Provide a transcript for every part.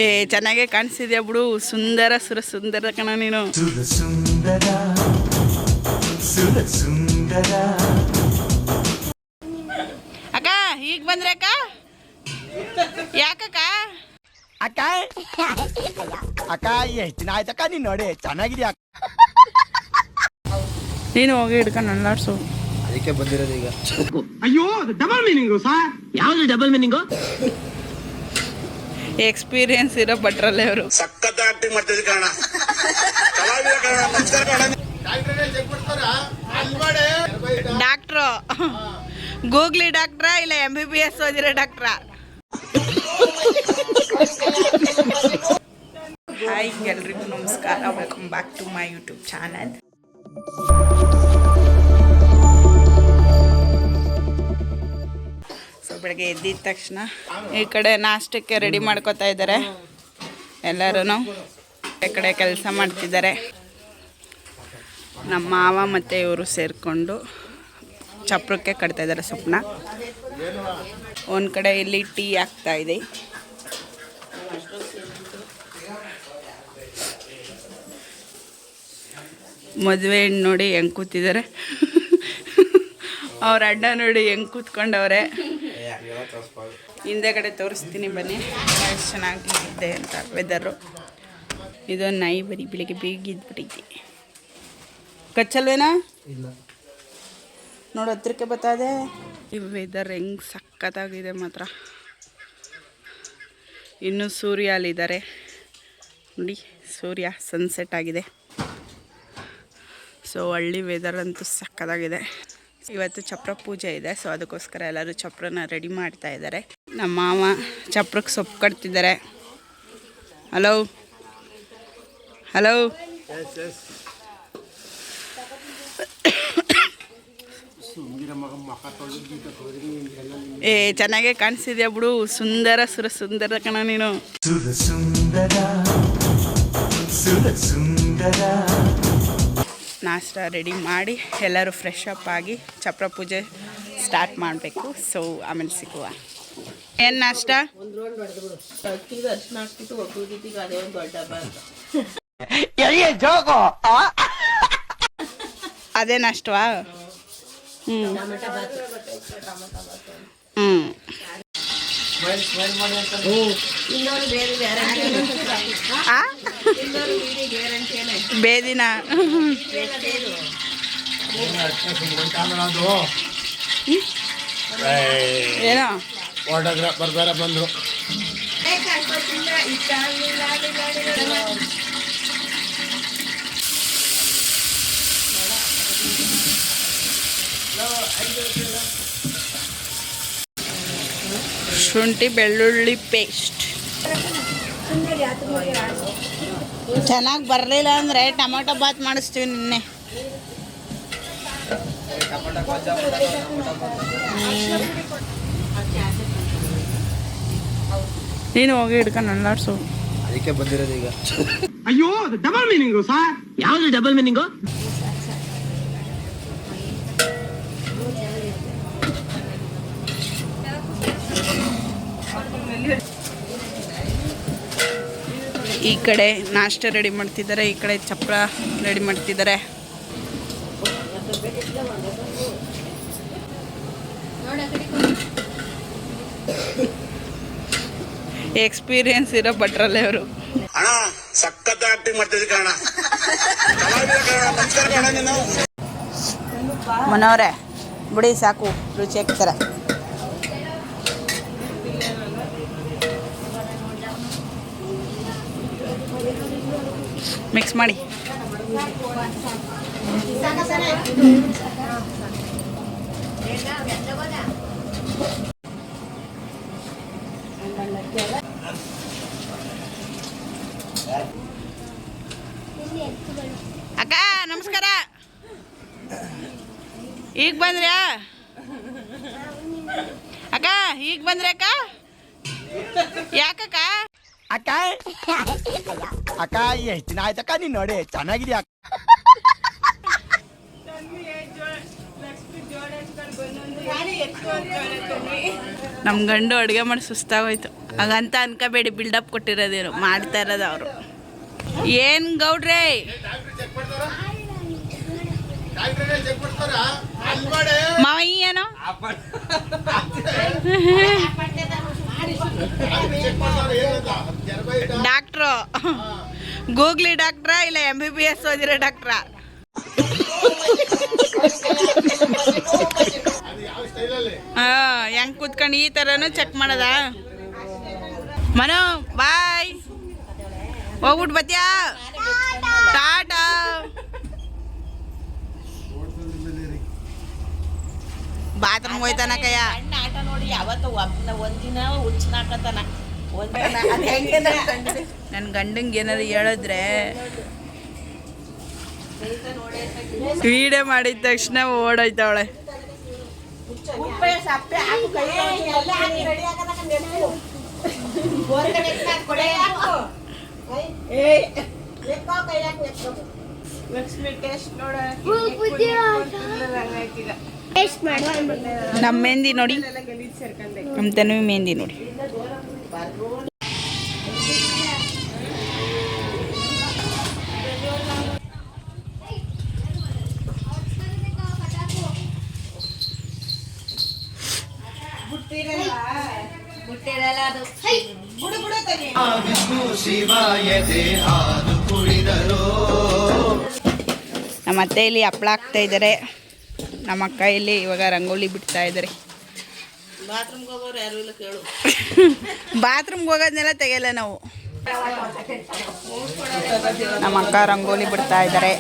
ಏ ಚೆನ್ನಾಗೆ ಕಾಣಿಸಿದ್ಯಾ ಬಿಡು. ಸುಂದರ ಸುಂದರ ಕಣ ನೀನು. ಅಕ್ಕ ಈಗ ಬಂದ್ರೆ ಅಕ್ಕ? ಯಾಕಕ್ಕ? ಅಕ್ಕ ಅಕ್ಕ ಎಷ್ಟು ದಿನ ಆಯ್ತಕ್ಕ ನೀನು ನೋಡಿ ಚೆನ್ನಾಗಿದ್ಯಾ. ನೀನು ಹೋಗಿ ಹಿಡ್ಕೊಂಡು ಅಲ್ಲಾಡ್ಸು. ಅದಕ್ಕೆ ಬಂದಿರೋದು ಈಗ. ಅಯ್ಯೋ ಡಬಲ್ ಮೀನಿಂಗು ಸರ್. ಯಾವ್ದು ಡಬಲ್ ಮೀನಿಂಗು? ಎಕ್ಸ್ಪೀರಿಯನ್ಸ್ ಇರೋ ಭಟ್ರಲ್ಲೇ ಅವರು. ಸಖತ್ ಆಕ್ಟಿಂಗ್ ಮಾಡ್ತಿದ್ದೆ ಕಾರಣ. ಡಾಕ್ಟ್ರು ಗೂಗ್ಲಿ ಡಾಕ್ಟ್ರಾ ಇಲ್ಲ MBBS ಓದಿರೋ ಡಾಕ್ಟ್ರಾ? ಹಾಯ್ ಎಲ್ರಿಗೂ ನಮಸ್ಕಾರ. Welcome back to my YouTube channel. So ಬೆಳಗ್ಗೆ ಎದ್ದಿದ ತಕ್ಷಣ ಈ ಕಡೆ ನಾಷ್ಟಕ್ಕೆ ರೆಡಿ ಮಾಡ್ಕೋತಾ ಇದ್ದಾರೆ ಎಲ್ಲರೂ. ಈ ಕಡೆ ಕೆಲಸ ಮಾಡ್ತಿದ್ದಾರೆ. ನಮ್ಮ ಮಾವ ಮತ್ತು ಇವರು ಸೇರಿಕೊಂಡು ಚಪ್ರಕ್ಕೆ ಕಟ್ತಾ ಇದ್ದಾರೆ ಸೊಪ್ಪನ್ನ. ಒಂದು ಕಡೆ ಇಲ್ಲಿ ಟೀ ಆಗ್ತಾ ಇದೆ. ಮದುವೆ ಹೆಣ್ಣು ನೋಡಿ ಹೆಂಗೆ ಕೂತಿದ್ದಾರೆ. ಅವ್ರ ಅಡ್ಡ ನೋಡಿ ಹೆಂಗೆ ಕೂತ್ಕೊಂಡವ್ರೆ. ಹಿಂದೆ ಕಡೆ ತೋರಿಸ್ತೀನಿ ಬನ್ನಿ ಎಷ್ಟು ಚೆನ್ನಾಗಿದೆ ಅಂತ ವೆದರು. ಇದು ನಾಯಿ ಬರೀ ಬೆಳಿಗ್ಗೆ ಬೇಗ ಇದ್ಬಿಟ್ಟೈತಿ. ಕಚ್ಚಲ್ವೇನಾ? ನೋಡು ಹತ್ರಕ್ಕೆ ಬರ್ತದೆ. ಈ ವೆದರ್ ಹೆಂಗೆ ಸಖತ್ತಾಗಿದೆ ಮಾತ್ರ. ಇನ್ನು ಸೂರ್ಯ ಅಲ್ಲಿದ್ದಾರೆ ನೋಡಿ. ಸೂರ್ಯ ಸನ್ಸೆಟ್ ಆಗಿದೆ. ಸೊ ಹಳ್ಳಿ ವೆದರ್ ಅಂತೂ ಸಖತ್ತಾಗಿದೆ. ಇವತ್ತು ಚಪ್ರ ಪೂಜೆ ಇದೆ. ಸೊ ಅದಕ್ಕೋಸ್ಕರ ಎಲ್ಲರೂ ಚಪ್ರನ ರೆಡಿ ಮಾಡ್ತಾ ಇದ್ದಾರೆ. ನಮ್ಮ ಮಾವ ಚಪ್ರಕ್ಕೆ ಸೊಪ್ಪು ಕಟ್ತಿದ್ದಾರೆ. Hello hello. ಏ ಚೆನ್ನಾಗೆ ಕಾಣಿಸಿದ್ಯಾ ಬಿಡು. ಸುಂದರ ಸುಂದರ ಕಣ ನೀನು. ನಾಷ್ಟ ರೆಡಿ ಮಾಡಿ ಎಲ್ಲರೂ ಫ್ರೆಶ್ ಅಪ್ ಆಗಿ ಚಪ್ರ ಪೂಜೆ ಸ್ಟಾರ್ಟ್ ಮಾಡಬೇಕು. ಸೊ ಆಮೇಲೆ ಸಿಗುವ. ಏನು ನಾಷ್ಟ? ಅದೇ ನಾಷ್ಟವಾ? ಹ್ಞೂ ಬೇದಿನ ಏನೋ ಫೋಟೋಗ್ರಾಫರ್ ಬೇರೆ ಬಂದರು. ಶುಂಠಿ ಬೆಳ್ಳುಳ್ಳಿ ಪೇಸ್ಟ್ ಚೆನ್ನಾಗಿ ಬರಲಿಲ್ಲ ಅಂದರೆ ಟೊಮೊಟೊ ಬಾತ್ ಮಾಡಿಸ್ತೀವಿ ನಿನ್ನೆ. ನೀನು ಹೋಗಿ ಹಿಡ್ಕೊಂಡು ಅಲ್ಲಾಡ್ಸು. ಅದಕ್ಕೆ ಬಂದಿರೋದು ಈಗ. ಅಯ್ಯೋ ಡಬಲ್ ಮೀನಿಂಗು ಸರ್. ಯಾವ್ದು ಡಬಲ್ ಮೀನಿಂಗು? ಈ ಕಡೆ ನಾಷ್ಟ ರೆಡಿ ಮಾಡ್ತಿದ್ದಾರೆ, ಈ ಕಡೆ ಚಪ್ರ ರೆಡಿ ಮಾಡ್ತಿದ್ದಾರೆ. ಎಕ್ಸ್ಪೀರಿಯನ್ಸ್ ಇರೋ ಭಟ್ರಲ್ಲೇ ಅವರು. ಅಣ್ಣ ಸಖತ್ ಆಕ್ಟಿಂಗ್ ಮಾಡ್ತಿದ್ದೆ ಕಾರಣ. ಮನೋರೆ ಬಿಡಿ ಸಾಕು, ರುಚಿ ಹಾಕ್ತಾರೆ. ಮಿಕ್ಸ್ ಮಾಡಿ. ಅಕ್ಕ ನಮಸ್ಕಾರ. ಈಗ ಬಂದ್ರ್ಯಾ ಅಕ್ಕ? ಈಗ ಬಂದ್ರೆ ಅಕ್ಕ? ಯಾಕಕ್ಕ? ಅಕ್ಕ ಅಕ್ಕ ಎಷ್ಟು ದಿನ ಆಯ್ತಕ್ಕ ನೀನು ನೋಡಿ ಚೆನ್ನಾಗಿದ್ಯಾ. ನಮ್ಮ ಗಂಡು ಅಡುಗೆ ಮಾಡಿ ಸುಸ್ತಾಗೋಯ್ತು ಹಾಗಂತ ಅನ್ಕೋಬೇಡಿ, ಬಿಲ್ಡಪ್ ಕೊಟ್ಟಿರೋದೇನು, ಮಾಡ್ತಾ ಇರೋದು ಅವರು. ಏನು ಗೌಡ್ರೆ ಮಾವಯ್ಯ ಏನೋ ಡಾಕ್ಟ್ರು, ಗೂಗ್ಲಿ ಡಾಕ್ಟ್ರಾ ಇಲ್ಲ MBBS ಓದಿರೋ ಡಾಕ್ಟ್ರಾ? ಹೆಂಗ್ ಕೂತ್ಕೊಂಡು ಈ ಥರನೂ ಚೆಕ್ ಮಾಡೋದ? ಮನೋ ಬಾಯ್, ಹೋಗ್ಬಿಟ್ಟು ಬತ್ತೀಯಾ? ಟಾಟಾ. ಬಾತ್ರೂಮ್ ಹೋಯ್ತಾನ ಕಯ್ಯ. ಆಟ ನೋಡಿ ಯಾವತ್ತು ಒಂದಿನ ಹುಚ್ಚನಾಕತನ. ನನ್ನ ಗಂಡಂಗೆ ಏನಾದ್ರು ಹೇಳಿದ್ರೆ ವೀಡಿಯೋ ಮಾಡಿದ ತಕ್ಷಣ ಓಡೋಯ್ತವಳೆ. ನಮ್ಮ ಮೆಹಂದಿ ನೋಡಿ, ನಮ್ಮ ತನ್ವಿ ಮೆಹಂದಿ ನೋಡಿ. ನಮ್ಮ ಅತ್ತೆ ಇಲ್ಲಿ ಹಪ್ಪಳ ಹಾಕ್ತಾ ಇದ್ದಾರೆ, ನಮ್ಮ ಅಕ್ಕ ಇಲ್ಲಿ ಇವಾಗ ರಂಗೋಲಿ ಬಿಡ್ತಾ ಇದ್ದಾರೆ. ಬಾತ್ರೂಮ್ಗೆ ಹೋಗೋರು ಯಾರು ಇಲ್ಲ ಕೇಳು. ಬಾತ್ರೂಮ್ಗೆ ಹೋಗೋದನ್ನೆಲ್ಲ ತೆಗೆಯಲ್ಲ ನಾವು. ನಮ್ಮ ಅಕ್ಕ ರಂಗೋಲಿ ಬಿಡ್ತಾ ಇದ್ದಾರೆ.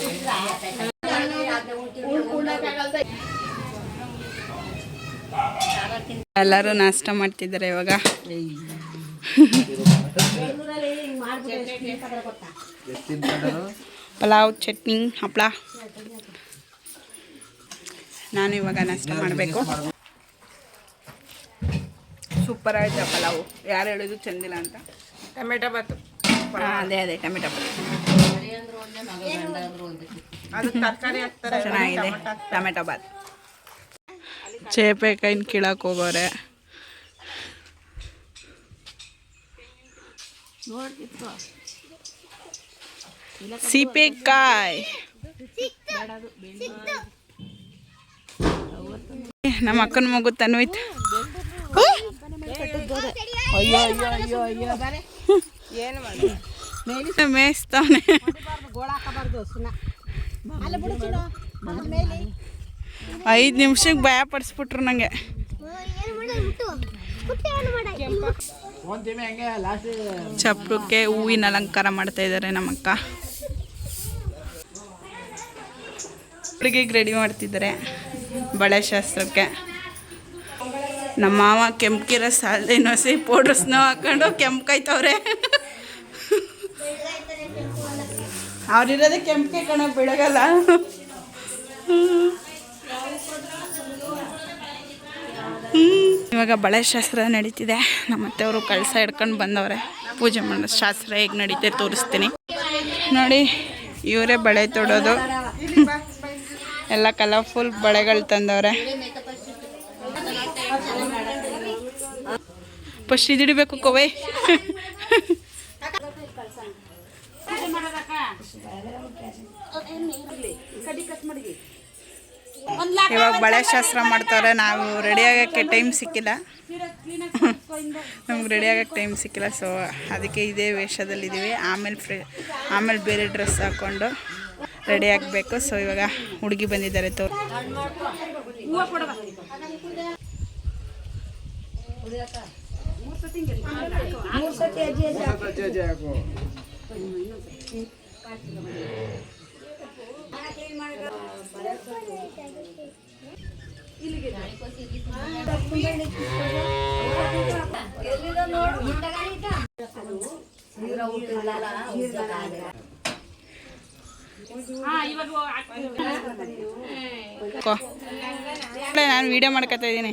ಎಲ್ಲರೂ ನಾಷ್ಟ ಮಾಡ್ತಿದ್ದಾರೆ ಇವಾಗ. ಪಲಾವ್, ಚಟ್ನಿ, ಹಪ್ಪಳ. ನಾನು ಇವಾಗ ನಾಷ್ಟ ಮಾಡಬೇಕು. ಸೂಪರ್ ಆಯ್ತು ಪಲಾವು. ಯಾರು ಹೇಳಿದ್ರು ಚಂದಿಲ್ಲ ಅಂತ. ಟೊಮೆಟೊ ಬಾತು. ಅದೇ ಟೊಮೆಟೊ ಬಾತು ಅದು ತರಕಾರಿ ಹಾಕ್ತಾರೆ, ಚೆನ್ನಾಗಿದೆ. ಟೊಮೆಟೊ ಬಾತ್. ಚೇಪೆಕಾಯಿನ ಕೀಳಕ್ಕೆ ಹೋಗೋರೆ. ಸೀಪೆಕಾಯಿ ನಮ್ಮ ಅಕ್ಕನ ಮಗು ತನ್ವಿತ್. ಮೇಯಿಸ್ತಾನೆ. 5 ನಿಮಿಷಕ್ಕೆ ಭಯ ಪಡಿಸ್ಬಿಟ್ರು ನನಗೆ. ಚಪ್ರಕ್ಕೆ ಹೂವಿನ ಅಲಂಕಾರ ಮಾಡ್ತಾ ಇದ್ದಾರೆ ನಮ್ಮಕ್ಕ. ಹುಡುಗಿಗೆ ರೆಡಿ ಮಾಡ್ತಿದ್ದಾರೆ ಬಳೆ ಶಾಸ್ತ್ರಕ್ಕೆ. ನಮ್ಮ ಮಾವ ಕೆಂಪ್ಕಿರೋ ಸಾಲದೆ ನೊಸಿ ಪೌಡ್ರ್ ಸ್ನೋ ಹಾಕೊಂಡು ಕೆಂಪ್ಕೈತವ್ರೆ. ಅವ್ರಿರೋದೇ ಕೆಂಪ್ಕೆ ಕಣ, ಬೆಳಗಲ್ಲ. ಇವಾಗ ಬಳೆ ಶಾಸ್ತ್ರ ನಡೀತಿದೆ. ನಮ್ಮ ಅತ್ತೆಯವರು ಕಳಸ ಹಿಡ್ಕೊಂಡು ಬಂದವ್ರೆ. ಪೂಜೆ ಮಾಡೋ ಶಾಸ್ತ್ರ ಹೇಗೆ ನಡೀತೆ ತೋರಿಸ್ತೀನಿ ನೋಡಿ. ಇವರೇ ಬಳೆ ತೊಡೋದು. ಎಲ್ಲ ಕಲರ್ಫುಲ್ ಬಳೆಗಳು ತಂದವ್ರೆ. First ಇದಿಡಬೇಕು Covey. ಇವಾಗ ಬಳೆ ಶಾಸ್ತ್ರ ಮಾಡ್ತವ್ರೆ. ನಾವು ರೆಡಿ ಆಗೋಕ್ಕೆ ಟೈಮ್ ಸಿಕ್ಕಿಲ್ಲ. ನಮ್ಗೆ ರೆಡಿ ಆಗೋಕ್ಕೆ ಟೈಮ್ ಸಿಕ್ಕಿಲ್ಲ. ಸೊ ಅದಕ್ಕೆ ಇದೇ ವೇಷದಲ್ಲಿದ್ದೀವಿ. ಆಮೇಲೆ ಬೇರೆ ಡ್ರೆಸ್ ಹಾಕ್ಕೊಂಡು ರೆಡಿ ಆಗಬೇಕು. ಸೊ ಇವಾಗ ಹುಡುಗಿ ಬಂದಿದ್ದಾರೆ ತೋರು. ನಾನು ವಿಡಿಯೋ ಮಾಡ್ಕೊತಾ ಇದ್ದೀನಿ.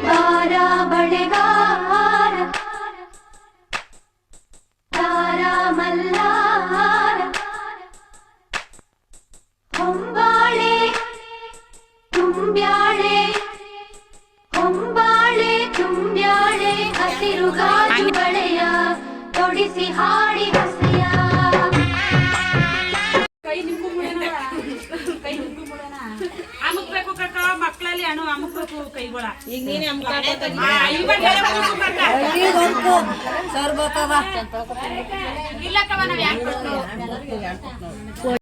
ಬಾರ ಬಳೆಗಾರ ತಾರ ಮಲ್ಲಾರ ಹೊಂಬಾಳೆ ತುಂಬ್ಯಾಳೆ ಹೊಂಬಾಳೆ ತುಂಬ್ಯಾಳೆ ಹಸಿರು ಗಾಜು ಬಳೆಯ ತೊಡಿಸಿ ಹಾಡಿ ಹಸೆಯ ಅಮುಕ್ಬೇಕು ಕಕ್ಕ ಮಕ್ಕಳಲ್ಲಿ ಹಣ್ಣು ಅಮುಕ್ಬೇಕು ಕೈಗಳ ಈಗ ನೀನೇ ಇಲ್ಲಕ್ಕವ ನಾವ್ ಯಾಕೆ